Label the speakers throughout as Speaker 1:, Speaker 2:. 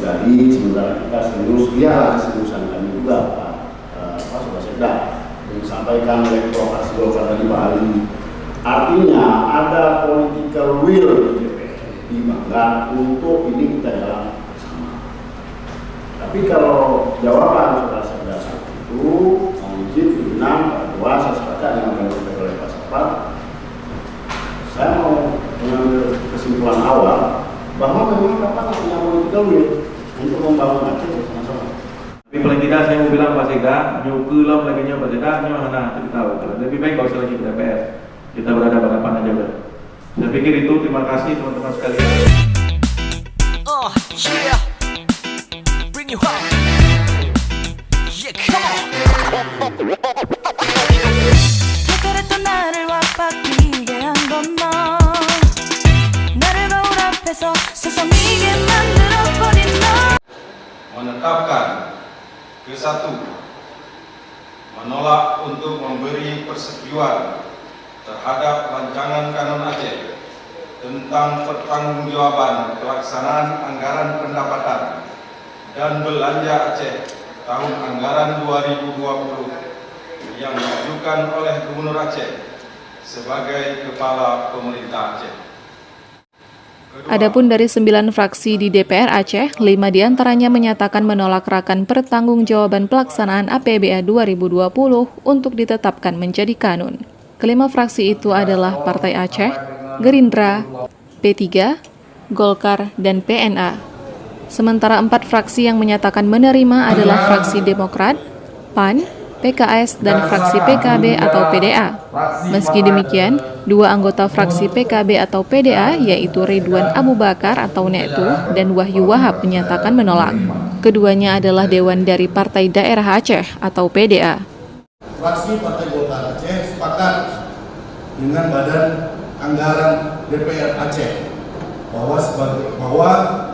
Speaker 1: tadi, sementara kita serius, ya seriusan kami juga Pak Sekda yang disampaikan oleh Prof. Golkar tadi Pak Ali. Artinya ada political will di DPR di Bangga untuk ini kita jalan bersama. Tapi kalau jawaban Saudara Sekda itu izin pimpinan Pak Ketua, saya sepakat dengan apa yang disampaikan oleh Pak Sapat. Saya mau mengambil kesimpulan awal bahwa memang Bapak punya political will untuk membangun Aceh bersama-sama.
Speaker 2: Tapi paling tidak saya mau bilang Pak Sekda, nyukulam lagi Pak Sekda, tahu. Lebih baik gak usah lagi ke DPR. Kita berada hadapan aja ber. Saya pikir itu. Terima kasih teman-teman sekalian.
Speaker 3: Oh yeah, bring you home. Yeah, come on. 그랬던 나를 와빠기게 한 건 너. 나를 거울 앞에서 세상이게 만들어버린 너.
Speaker 4: Menetapkan ke-1, menolak untuk memberi persetujuan terhadap rancangan Kanun Aceh tentang pertanggungjawaban pelaksanaan anggaran pendapatan dan belanja Aceh tahun anggaran 2020 yang diajukan oleh Gubernur Aceh sebagai Kepala Pemerintah Aceh.
Speaker 5: Adapun dari 9 fraksi di DPR Aceh, 5 diantaranya menyatakan menolak rakan pertanggungjawaban pelaksanaan APBA 2020 untuk ditetapkan menjadi kanun. Kelima fraksi itu adalah Partai Aceh, Gerindra, P3, Golkar, dan PNA. Sementara 4 fraksi yang menyatakan menerima adalah fraksi Demokrat, PAN, PKS, dan fraksi PKB atau PDA. Meski demikian, 2 anggota fraksi PKB atau PDA yaitu Ridwan Abu Bakar atau Nektu dan Wahyu Wahab menyatakan menolak. Keduanya adalah Dewan dari Partai Daerah Aceh atau PDA.
Speaker 6: Fraksi Partai Golkar Aceh sepakat dengan Badan Anggaran DPR Aceh bahwa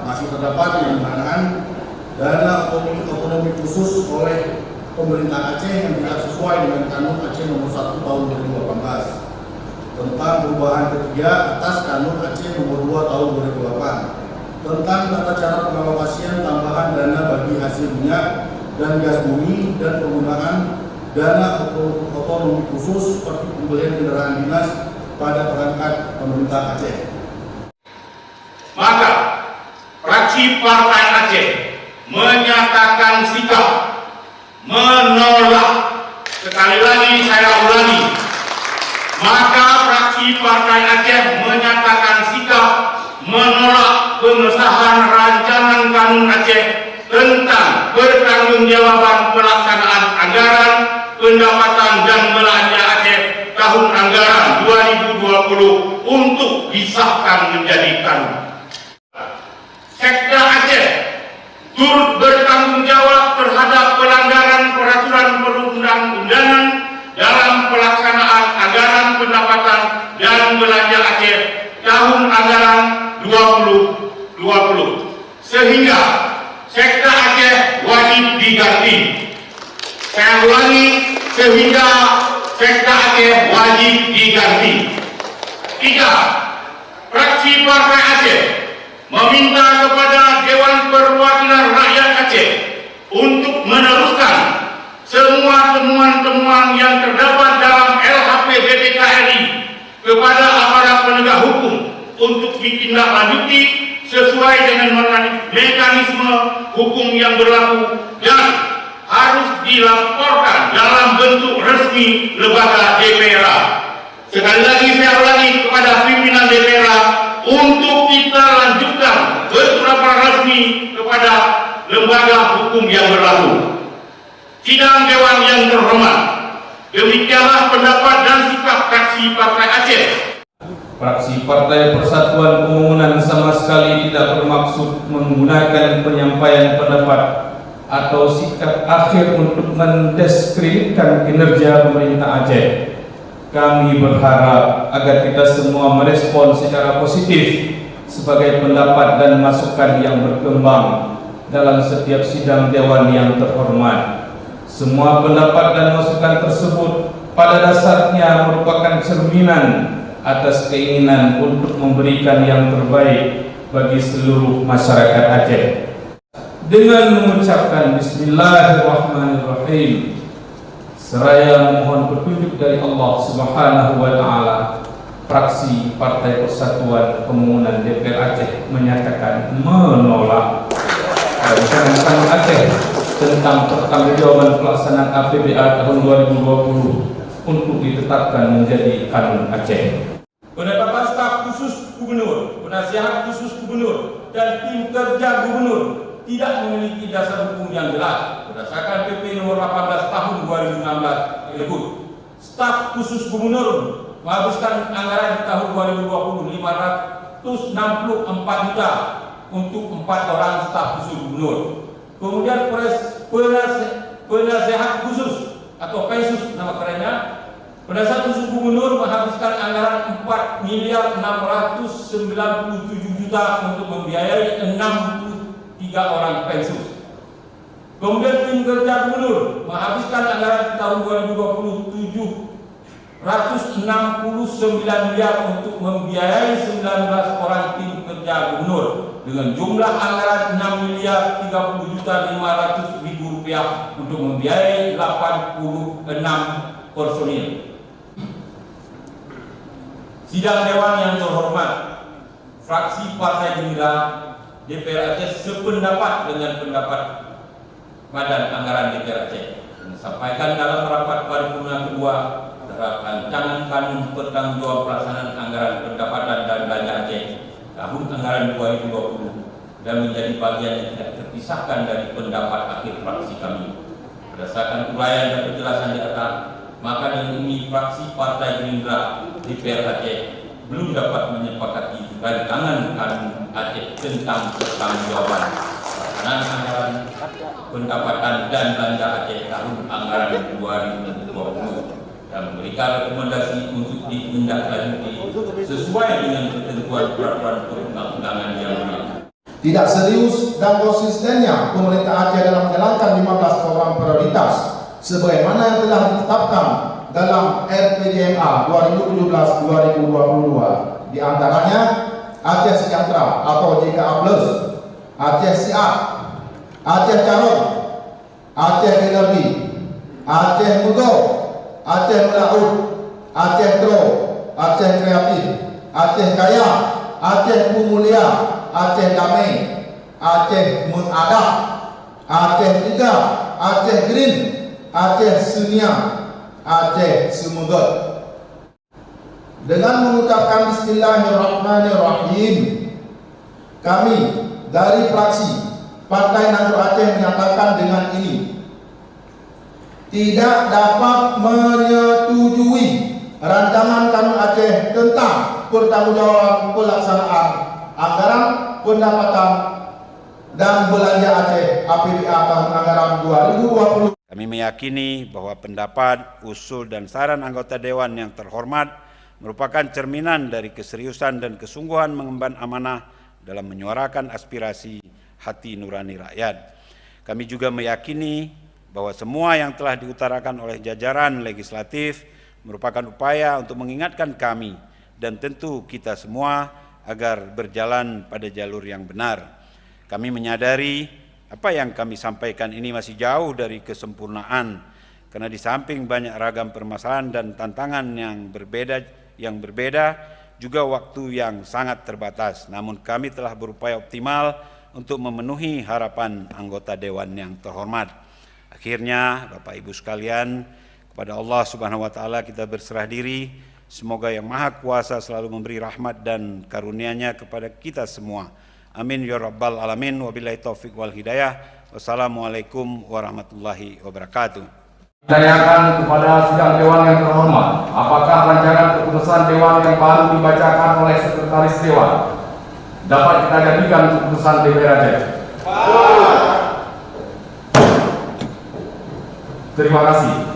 Speaker 6: masih terdapat penerimaan dana otonomi khusus oleh pemerintah Aceh yang tidak sesuai dengan Kanun Aceh nomor 1 tahun 2018 tentang perubahan ketiga atas Kanun Aceh nomor 2 tahun 2008 tentang tata cara pengalokasian tambahan dana bagi hasil minyak dan gas bumi dan penggunaan dana otonomi khusus seperti pembelian kendaraan dinas pada perangkat pemerintah Aceh.
Speaker 7: Maka fraksi Partai Aceh menyatakan sikap menolak. Sekali lagi saya ulangi, maka fraksi Partai Aceh menyatakan sikap menolak pengesahan rancangan Kanun Aceh tentang pertanggungjawaban pelaksanaan anggaran pendapatan dan belanja Aceh tahun anggaran 2020 untuk disahkan menjadi kanun. Sekda Aceh turut bertanggung jawab terhadap pelanggaran peraturan perundang-undangan dalam pelaksanaan anggaran pendapatan dan belanja Aceh tahun anggaran 2020 sehingga Sekda Aceh wajib diganti. Saya ulangi, sehingga Sekda Aceh wajib diganti. 3. Fraksi Partai Aceh meminta kepada Dewan Perwakilan Rakyat Aceh untuk meneruskan semua temuan-temuan yang terdapat dalam LHP BPKRI kepada aparat penegak hukum untuk ditindaklanjuti sesuai dengan mekanisme hukum yang berlaku dan harus dilaporkan dalam bentuk resmi lembaga DPRA. Sekali lagi saya ulangi kepada pimpinan DPRA untuk kita lanjutkan bersurat resmi kepada lembaga hukum yang berlaku. Sidang Dewan yang terhormat, demikianlah pendapat dan sikap fraksi Partai Aceh.
Speaker 4: Fraksi Partai Persatuan Pembangunan sama sekali tidak bermaksud menggunakan penyampaian pendapat atau sikap akhir untuk mendiskreditkan kinerja pemerintah Aceh. Kami berharap agar kita semua merespon secara positif sebagai pendapat dan masukan yang berkembang dalam setiap sidang Dewan yang terhormat. Semua pendapat dan masukan tersebut pada dasarnya merupakan cerminan atas keinginan untuk memberikan yang terbaik bagi seluruh masyarakat Aceh. dengan mengucapkan Bismillahirrahmanirrahim seraya memohon petunjuk dari Allah Subhanahu wa Ta'ala, fraksi Partai Persatuan Pembangunan DPR Aceh menyatakan menolak rancangan Kanun Aceh tentang pertanggungjawaban pelaksanaan APBA tahun 2020 untuk ditetapkan menjadi Kanun Aceh. Penetapan staf khusus gubernur, penasihat khusus gubernur, dan tim kerja gubernur tidak memiliki dasar hukum yang jelas berdasarkan PP nomor 18 tahun 2016 menyebut staf khusus gubernur menghabiskan anggaran di tahun 2020 564 juta untuk 4 orang staf khusus gubernur. Kemudian penasehat khusus atau pensus nama kerennya, penasehat khusus gubernur menghabiskan anggaran 4.697 juta untuk membiayai 63 orang pensus. Kemudian tim kerja gubernur menghabiskan anggaran di tahun 2020 169 miliar untuk membiayai 19 orang tim kerja gubernur dengan jumlah anggaran 6.030.500.000 rupiah untuk membiayai 86 personil. Sidang Dewan yang terhormat, fraksi Partai Gerindra DPR Aceh sependapat dengan pendapat Badan Anggaran DPR Aceh yang disampaikan dalam rapat paripurna kedua terhadap rancangan kanun pertanggungjawaban pelaksanaan anggaran pendapatan dan belanja Aceh tahun anggaran 2020 dan menjadi bagian yang tidak terpisahkan dari pendapat akhir fraksi kami. Berdasarkan uraian dan penjelasan di atas, maka dengan ini fraksi Partai Gerindra DPR Aceh belum dapat menyepakati rancangan kanun Aceh tentang pertanggungjawaban pelaksanaan anggaran pendapatan dan belanja Aceh tahun anggaran 2020 dan memberikan rekomendasi untuk ditindaklanjuti sesuai dengan ketentuan peraturan perundang-undangan yang berlaku.
Speaker 6: Tidak serius dan konsistennya pemerintah Aceh dalam menjalankan 15 program prioritas sebagaimana yang telah ditetapkan dalam RPJMA 2017-2022, di antaranya Aceh Sejahtera atau JKA+, Aceh Siap, Aceh Carut, Aceh Energi, Aceh Mugo, Aceh Melaut, Aceh Tro, Aceh Kreatif, Aceh Kaya, Aceh Pemulia, Aceh Damai, Aceh Mengadap, Aceh Tiga, Aceh Green, Aceh Sunia, Aceh Sumegat. Dengan mengucapkan Bismillahirrahmanirrahim, kami dari fraksi Partai Nanggur Aceh menyatakan dengan ini tidak dapat menyetujui rancangan kanun Aceh tentang pertanggungjawaban pelaksanaan anggaran pendapatan dan belanja Aceh APBA tahun anggaran 2020.
Speaker 8: Kami meyakini bahwa pendapat, usul dan saran anggota Dewan yang terhormat merupakan cerminan dari keseriusan dan kesungguhan mengemban amanah dalam menyuarakan aspirasi hati nurani rakyat. Kami juga meyakini bahwa semua yang telah diutarakan oleh jajaran legislatif merupakan upaya untuk mengingatkan kami dan tentu kita semua agar berjalan pada jalur yang benar. Kami menyadari apa yang kami sampaikan ini masih jauh dari kesempurnaan, karena di samping banyak ragam permasalahan dan tantangan yang berbeda, juga waktu yang sangat terbatas. Namun kami telah berupaya optimal untuk memenuhi harapan anggota Dewan yang terhormat. Akhirnya, Bapak Ibu sekalian, kepada Allah Subhanahu wa Ta'ala kita berserah diri. Semoga Yang Maha Kuasa selalu memberi rahmat dan karunia-Nya kepada kita semua. Amin ya rabbal alamin. Wabillahi taufiq wal hidayah. Wassalamualaikum warahmatullahi wabarakatuh.
Speaker 4: Tanyakan kepada sidang Dewan yang terhormat, apakah rancangan keputusan Dewan yang baru dibacakan oleh Sekretaris Dewan dapat kita jadikan keputusan DPR Aceh? Terima kasih.